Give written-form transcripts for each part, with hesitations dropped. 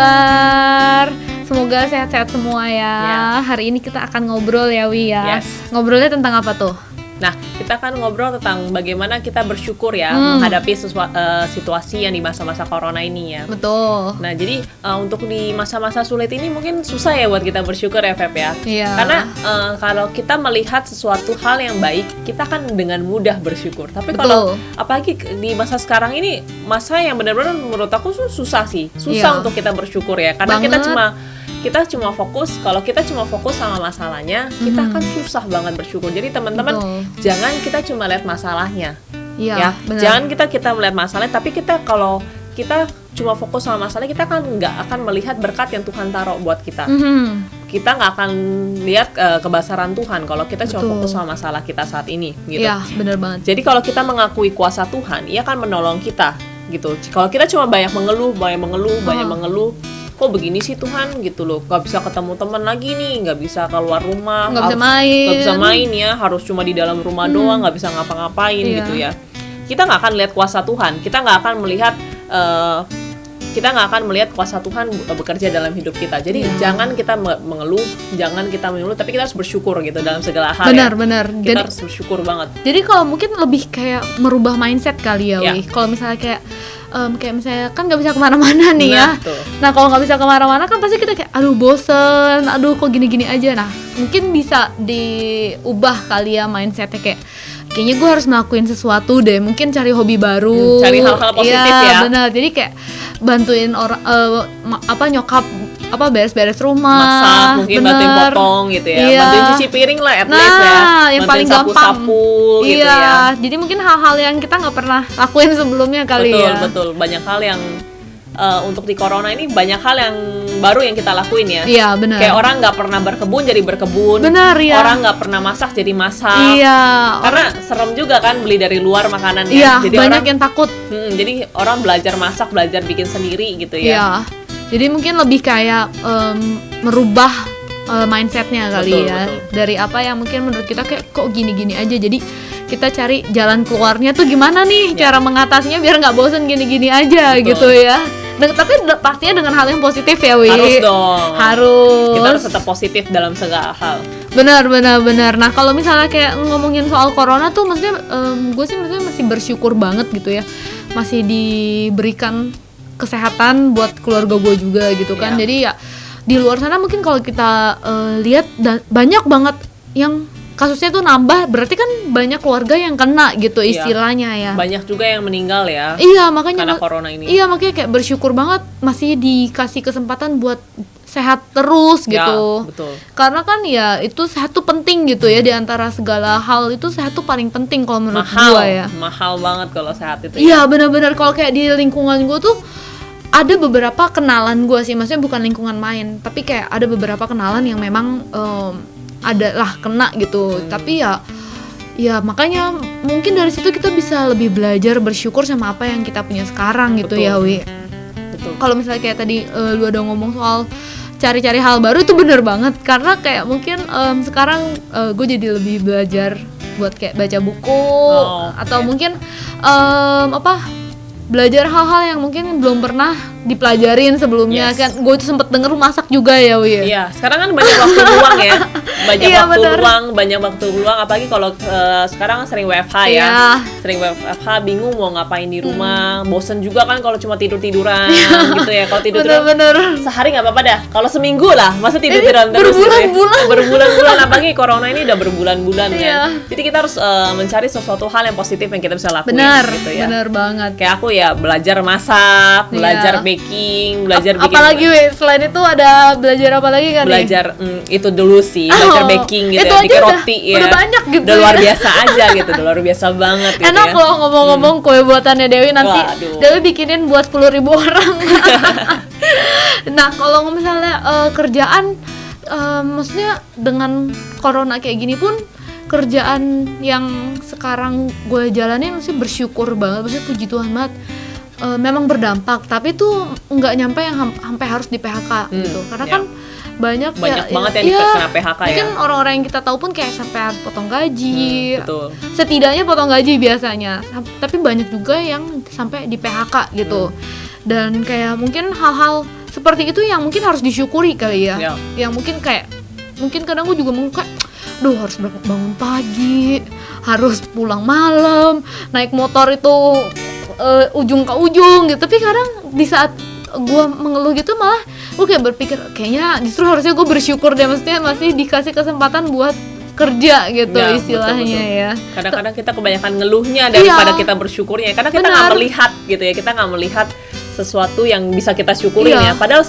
kabar? Semoga sehat-sehat semua ya. Hari ini kita akan ngobrol ya Wi ya. Ngobrolnya tentang apa tuh? Nah, kita akan ngobrol tentang bagaimana kita bersyukur ya menghadapi situasi yang di masa-masa corona ini ya. Betul. Nah, jadi untuk di masa-masa sulit ini mungkin susah ya buat kita bersyukur ya, Feb ya. Iya. Karena kalau kita melihat sesuatu hal yang baik, kita kan dengan mudah bersyukur. Tapi kalau apalagi di masa sekarang ini, masa yang benar-benar menurut aku susah sih. Susah untuk kita bersyukur ya. Karena kita cuma fokus, kalau kita cuma fokus sama masalahnya, kita akan susah banget bersyukur. Jadi teman-teman, jangan kita cuma lihat masalahnya, ya. Jangan kita melihat masalahnya, tapi kalau kita cuma fokus sama masalahnya, kita kan nggak akan melihat berkat yang Tuhan taruh buat kita. Kita nggak akan lihat kebesaran Tuhan kalau kita cuma fokus sama masalah kita saat ini, gitu. Iya, benar banget. Jadi kalau kita mengakui kuasa Tuhan, Ia akan menolong kita, gitu. Kalau kita cuma banyak mengeluh, kok begini sih Tuhan gitu loh, gak bisa ketemu teman lagi nih, gak bisa keluar rumah, gak bisa main ya, harus cuma di dalam rumah doang, gak bisa ngapa-ngapain gitu ya. Kita gak akan lihat kuasa Tuhan, kita gak akan melihat kuasa Tuhan bekerja dalam hidup kita. Jadi jangan kita mengeluh, tapi kita harus bersyukur gitu dalam segala hal. Benar. Kita harus bersyukur banget. Jadi kalau mungkin lebih kayak merubah mindset kali ya, Wi. Kalau misalnya kayak misalnya kan nggak bisa kemana-mana nih ya. Nah kalau nggak bisa kemana-mana kan pasti kita kayak aduh bosen, aduh kok gini-gini aja. Nah mungkin bisa diubah kali ya mindsetnya, kayaknya gue harus ngelakuin sesuatu deh, mungkin cari hobi baru, cari hal-hal positif ya. Benar, jadi kayak bantuin orang nyokap beres-beres rumah, masak, mungkin bantuin potong gitu ya, bantuin cuci piring lah at least ya, yang paling gampang sapu-sapu gitu ya. Jadi mungkin hal-hal yang kita nggak pernah lakuin sebelumnya kali ya. Betul, banyak hal yang untuk di corona ini banyak hal yang baru yang kita lakuin ya. Iya benar. Kayak orang nggak pernah berkebun jadi berkebun. Benar ya. Orang nggak pernah masak jadi masak. Iya. Karena serem juga kan beli dari luar makanan ya. Iya. Jadi banyak yang takut. Jadi orang belajar masak, belajar bikin sendiri gitu ya. Iya. Jadi mungkin lebih kayak merubah mindsetnya kali ya. Dari apa yang mungkin menurut kita kayak kok gini-gini aja. Jadi kita cari jalan keluarnya tuh gimana nih cara mengatasinya biar nggak bosen gini-gini aja gitu ya. Tapi pastinya dengan hal yang positif ya Wi. Harus dong. Harus. Kita harus tetap positif dalam segala hal. Benar. Nah kalau misalnya kayak ngomongin soal corona tuh maksudnya gue sih maksudnya masih bersyukur banget gitu ya. Masih diberikan kesehatan buat keluarga gue juga gitu kan. Jadi ya di luar sana mungkin kalau kita lihat banyak banget yang kasusnya tuh nambah, berarti kan banyak keluarga yang kena gitu istilahnya ya. Banyak juga yang meninggal ya. Iya makanya karena corona ini. Iya makanya kayak bersyukur banget masih dikasih kesempatan buat sehat terus gitu. Ya, betul. Karena kan ya itu sehat tuh penting gitu ya, di antara segala hal itu sehat tuh paling penting kalau menurut gue ya. Mahal banget kalau sehat itu. Iya benar-benar, kalau kayak di lingkungan gue tuh ada beberapa kenalan gue sih, maksudnya bukan lingkungan main, tapi kayak ada beberapa kenalan yang memang adalah kena gitu. Tapi ya makanya mungkin dari situ kita bisa lebih belajar bersyukur sama apa yang kita punya sekarang gitu ya Wi. Kalau misalnya kayak tadi lu ada ngomong soal cari-cari hal baru, itu bener banget. Karena kayak mungkin sekarang gue jadi lebih belajar buat kayak baca buku atau mungkin belajar hal-hal yang mungkin belum pernah dipelajarin sebelumnya. Kan gue tuh sempet denger masak juga ya Wi. Iya, sekarang kan banyak waktu luang ya. Banyak waktu luang apalagi kalau sekarang sering WFH ya. Sering WFH, bingung mau ngapain di rumah. Bosen juga kan kalau cuma tidur-tiduran gitu ya. Kalau tidur-tiduran sehari enggak apa-apa dah. Kalau seminggu lah, masa tidur-tiduran terus berbulan-bulan apalagi corona ini udah berbulan-bulan kan. Jadi kita harus mencari sesuatu hal yang positif yang kita bisa lakuin gitu ya. Benar banget. Kayak aku ya belajar masak, belajar baking, belajar bikin. Apalagi selain itu ada belajar apa lagi kan? Belajar itu dulu sih, belajar baking gitu ya, bikin roti ya. Udah banyak gitu. Udah luar biasa aja gitu, udah luar biasa banget gitu. Enak ya. Loh ngomong-ngomong kue buatannya Dewi nanti. Dewi bikinin buat 10.000 orang. Nah, kalau misalnya kerjaan maksudnya dengan corona kayak gini pun kerjaan yang sekarang gue jalanin mesti bersyukur banget, maksudnya puji Tuhan banget. Memang berdampak, tapi tuh nggak nyampe yang sampai harus di PHK gitu. Karena kan banyak banget yang kena PHK ya. Mungkin orang-orang yang kita tahu pun kayak sampai harus potong gaji. Setidaknya potong gaji biasanya. Tapi banyak juga yang sampai di PHK gitu. Dan kayak mungkin hal-hal seperti itu yang mungkin harus disyukuri kali ya. Ya. Yang mungkin kadang gue juga mau kayak duh harus bangun pagi, harus pulang malam, naik motor itu ujung ke ujung gitu. Tapi kadang di saat gue mengeluh gitu malah gue kayak berpikir kayaknya justru harusnya gue bersyukur deh, maksudnya masih dikasih kesempatan buat kerja gitu Ya, istilahnya betul. ya. Kadang-kadang kita kebanyakan ngeluhnya daripada Iya. kita bersyukurnya, karena kita Benar. nggak melihat gitu ya, kita nggak melihat sesuatu yang bisa kita syukurin Iya. ya. Padahal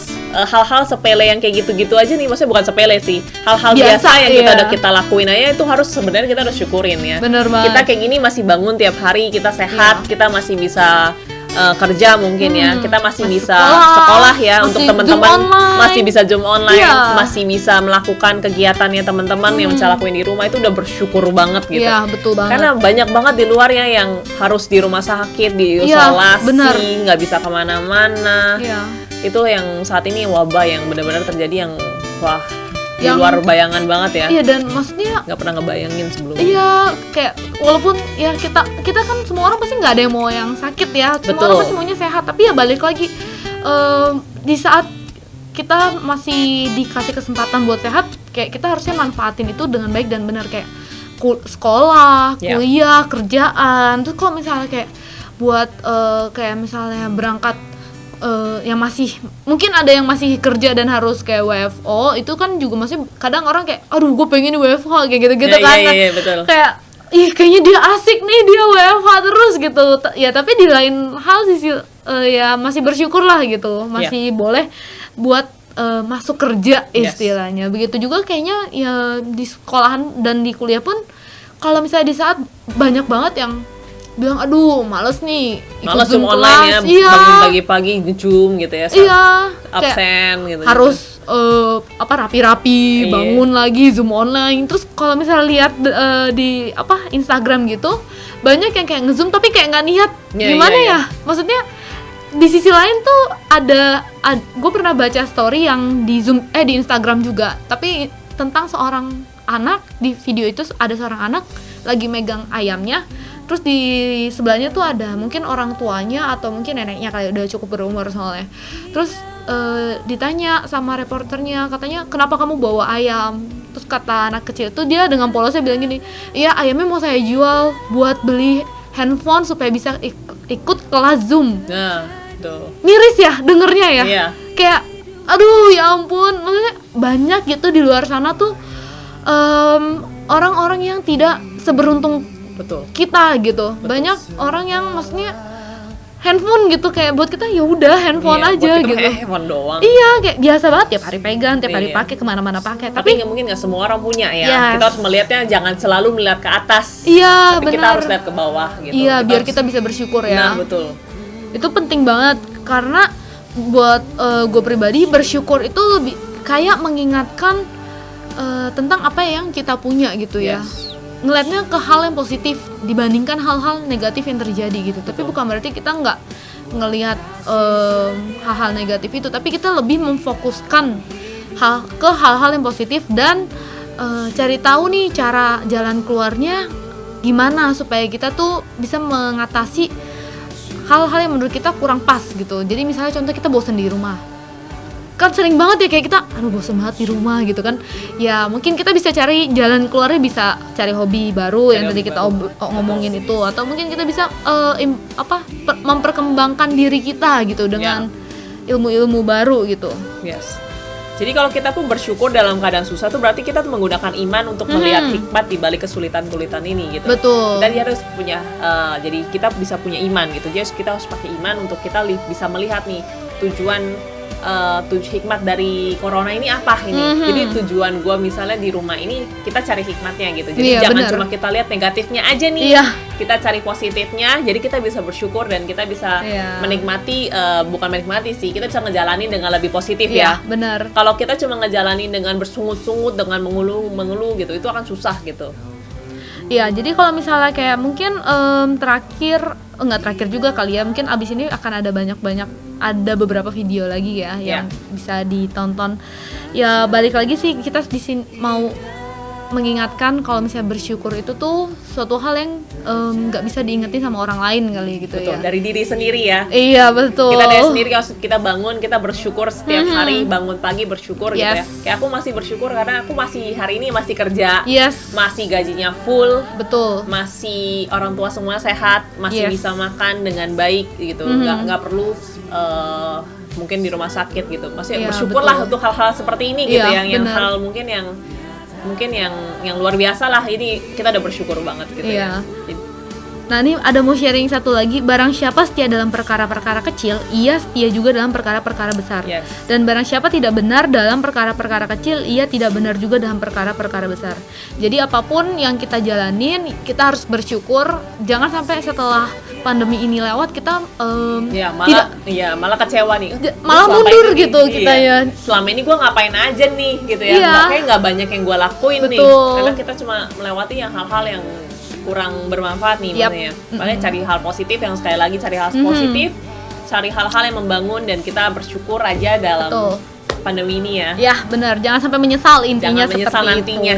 hal-hal sepele yang kayak gitu-gitu aja nih, maksudnya bukan sepele sih, hal-hal Biasa, biasa yang kita iya. udah kita lakuin aja itu harus sebenarnya kita harus syukurin ya. Bener banget. Kita kayak gini masih bangun tiap hari, kita sehat, Iya. kita masih bisa kerja mungkin ya, kita masih bisa sekolah, sekolah ya, untuk masih teman-teman Zoom online. masih bisa Zoom online, Iya. masih bisa melakukan kegiatannya teman-teman yang bisa lakuin di rumah, itu udah bersyukur banget gitu. Iya, betul banget. Karena banyak banget di luar ya yang harus di rumah sakit, Iya, benar. diisolasi, nggak bisa kemana-mana. Iya. Itu yang saat ini wabah yang benar-benar terjadi yang wah di Yang- luar bayangan banget ya. Iya, dan maksudnya Nggak pernah ngebayangin sebelumnya. iya, kayak walaupun ya kita kan semua orang pasti nggak ada yang mau yang sakit ya, semua Betul. orang pasti maunya sehat. Tapi ya balik lagi di saat kita masih dikasih kesempatan buat sehat, kayak kita harusnya manfaatin itu dengan baik dan benar, kayak sekolah, Ya. kuliah, kerjaan. Terus kalau misalnya kayak buat kayak misalnya berangkat yang masih mungkin ada yang masih kerja dan harus kayak WFO, itu kan juga masih kadang orang kayak aduh gue pengen WFH kayak gitu-gitu Ya, kan. iya, betul. Kayak ih kayaknya dia asik nih, dia WFH terus gitu. Ya tapi di lain hal sisi ya masih bersyukur lah gitu, masih boleh buat masuk kerja istilahnya. Begitu juga kayaknya ya di sekolahan dan di kuliah pun, kalau misalnya di saat banyak banget yang bilang aduh males nih ikut Malah Zoom Zoom online ya, kelas, iya, bangun pagi-pagi Zoom gitu ya, iya, kayak absen gitu. harus rapi-rapi, Iya. bangun lagi Zoom online. Terus kalau misalnya lihat di Instagram gitu, banyak yang kayak nge-Zoom tapi kayak nggak niat. Iya, Gimana iya, ya? Maksudnya di sisi lain tuh gue pernah baca story yang di Zoom di Instagram juga, tapi tentang seorang anak. Di video itu ada seorang anak lagi megang ayamnya, terus di sebelahnya tuh ada mungkin orang tuanya atau mungkin neneknya, kayak udah cukup berumur soalnya. Terus ditanya sama reporternya, katanya kenapa kamu bawa ayam? Terus kata anak kecil itu, dia dengan polosnya bilang gini, iya ayamnya mau saya jual buat beli handphone supaya bisa ikut kelas Zoom. Nah, tuh. Miris ya dengernya ya. Iya. Kayak aduh ya ampun, maksudnya banyak gitu di luar sana tuh orang-orang yang tidak seberuntung Betul. kita gitu. Banyak orang yang maksudnya handphone gitu, kayak buat kita ya udah handphone Iya, aja buat kita gitu. kayak handphone doang. Iya, kayak biasa banget tiap hari pegang, tiap hari Iya. pakai, kemana-mana pakai. Tapi Tapi nggak mungkin nggak semua orang punya ya. Yes. Kita harus melihatnya jangan selalu melihat ke atas. iya Tapi kita benar. harus lihat ke bawah gitu. Iya, biar harus- kita bisa bersyukur Nah, ya. betul. Itu penting banget karena buat gue pribadi, bersyukur itu lebih kayak mengingatkan tentang apa yang kita punya gitu ya. Yes. Ngelihatnya ke hal yang positif dibandingkan hal-hal negatif yang terjadi gitu. Tapi bukan berarti kita nggak ngelihat hal-hal negatif itu, tapi kita lebih memfokuskan ke hal-hal yang positif dan cari tahu nih cara jalan keluarnya gimana supaya kita tuh bisa mengatasi hal-hal yang menurut kita kurang pas gitu. Jadi misalnya contoh kita bosan di rumah, kan sering banget ya kayak kita aduh bosan banget di rumah gitu kan. Ya mungkin kita bisa cari jalan keluarnya, bisa cari hobi baru yang tadi hobi kita baru. ngomongin itu, atau mungkin kita bisa memperkembangkan diri kita gitu dengan ilmu-ilmu baru gitu. Yes. Jadi kalau kita pun bersyukur dalam keadaan susah tuh berarti kita tuh menggunakan iman untuk melihat hikmat di balik kesulitan-kesulitan ini gitu. Betul. Dan dia harus punya jadi kita bisa punya iman gitu. Jadi kita harus pakai iman untuk kita bisa melihat nih tujuan hikmat dari corona ini apa ini. Jadi tujuan gue misalnya di rumah ini kita cari hikmatnya gitu. Jadi Iya, jangan benar. cuma kita lihat negatifnya aja nih. Iya. Kita cari positifnya. Jadi kita bisa bersyukur dan kita bisa Iya. menikmati bukan menikmati sih. Kita bisa ngejalanin dengan lebih positif Iya, ya. benar. Kalau kita cuma ngejalanin dengan bersungut-sungut, dengan mengeluh gitu, itu akan susah gitu. Iya, jadi kalau misalnya kayak mungkin nggak terakhir juga kali ya, mungkin abis ini akan ada beberapa video lagi ya yang bisa ditonton. Ya balik lagi sih, kita di sini mau mengingatkan kalau misalnya bersyukur itu tuh suatu hal yang nggak bisa diingetin sama orang lain kali gitu. Betul, ya. dari diri sendiri ya. Iya betul. Kita dari sendiri, kalau kita bangun kita bersyukur setiap hari, bangun pagi bersyukur gitu ya. Kayak aku masih bersyukur karena aku masih hari ini masih kerja, masih gajinya full, betul, masih orang tua semua sehat, masih bisa makan dengan baik gitu, nggak perlu mungkin di rumah sakit gitu. Maksudnya bersyukurlah untuk hal-hal seperti ini gitu, yang hal mungkin yang luar biasa lah, ini kita udah bersyukur banget gitu ya. Nah ini ada mau sharing satu lagi, barang siapa setia dalam perkara-perkara kecil, ia setia juga dalam perkara-perkara besar. Dan barang siapa tidak benar dalam perkara-perkara kecil, ia tidak benar juga dalam perkara-perkara besar. Jadi apapun yang kita jalanin, kita harus bersyukur. Jangan sampai setelah pandemi ini lewat kita malah kecewa nih, malah mundur ini, gitu kita ya. Selama ini gue ngapain aja nih gitu ya, makanya nggak banyak yang gue lakuin nih, karena kita cuma melewati yang hal-hal yang kurang bermanfaat nih, maksudnya. Makanya cari hal positif, yang sekali lagi cari hal positif, cari hal-hal yang membangun, dan kita bersyukur aja dalam pandemi ini ya. Ya benar, jangan sampai menyesal intinya, jangan menyesal nantinya.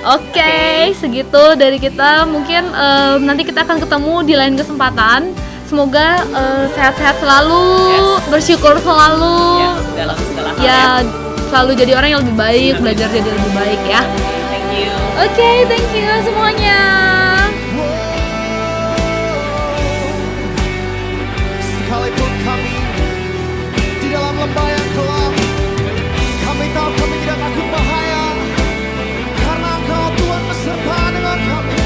Oke, segitu dari kita. Mungkin nanti kita akan ketemu di lain kesempatan. Semoga sehat-sehat selalu, bersyukur selalu, dalam segala hal selalu jadi orang yang lebih baik, belajar jadi lebih baik ya. Oke, thank you semuanya. Sekalipun kami di dalam lembah yang gelap, kami tahu kami tidak takut bahaya, karena Engkau Tuhan beserta dengan kami.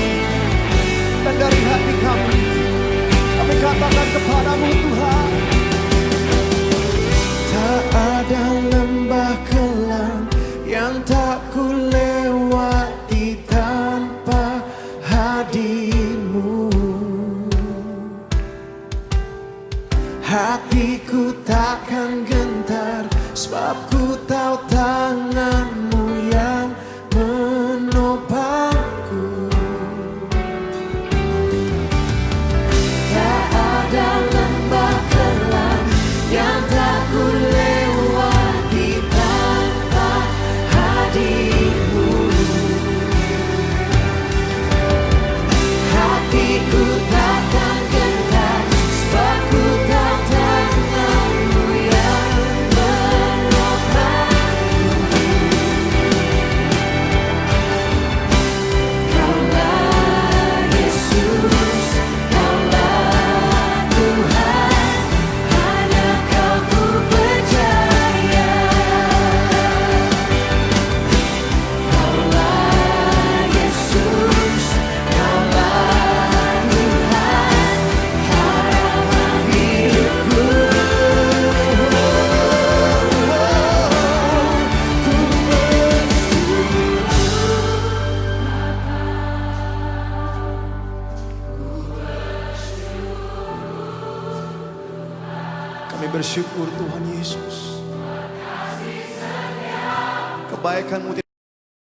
Dan dari hati kami katakan kepadamu Tuhan, tak ada lembah kelam yang tak ku lewati tanpa hadirmu. Hatiku takkan gentar, sebab ku tahu tanganmu yang menopangku. Tak ada lembah kelam yang tak ku lewati tanpa hadirmu. Hatiku takkan gentar, sebab ku tahu tanganmu yang menopangku. Kaulah Yesus, Kaulah Tuhan, hanya Kau ku percaya. Kaulah Yesus, Kaulah Tuhan, harapan hidupku. Kami bersyukur Tuhan Yesus, kebaikan-Mu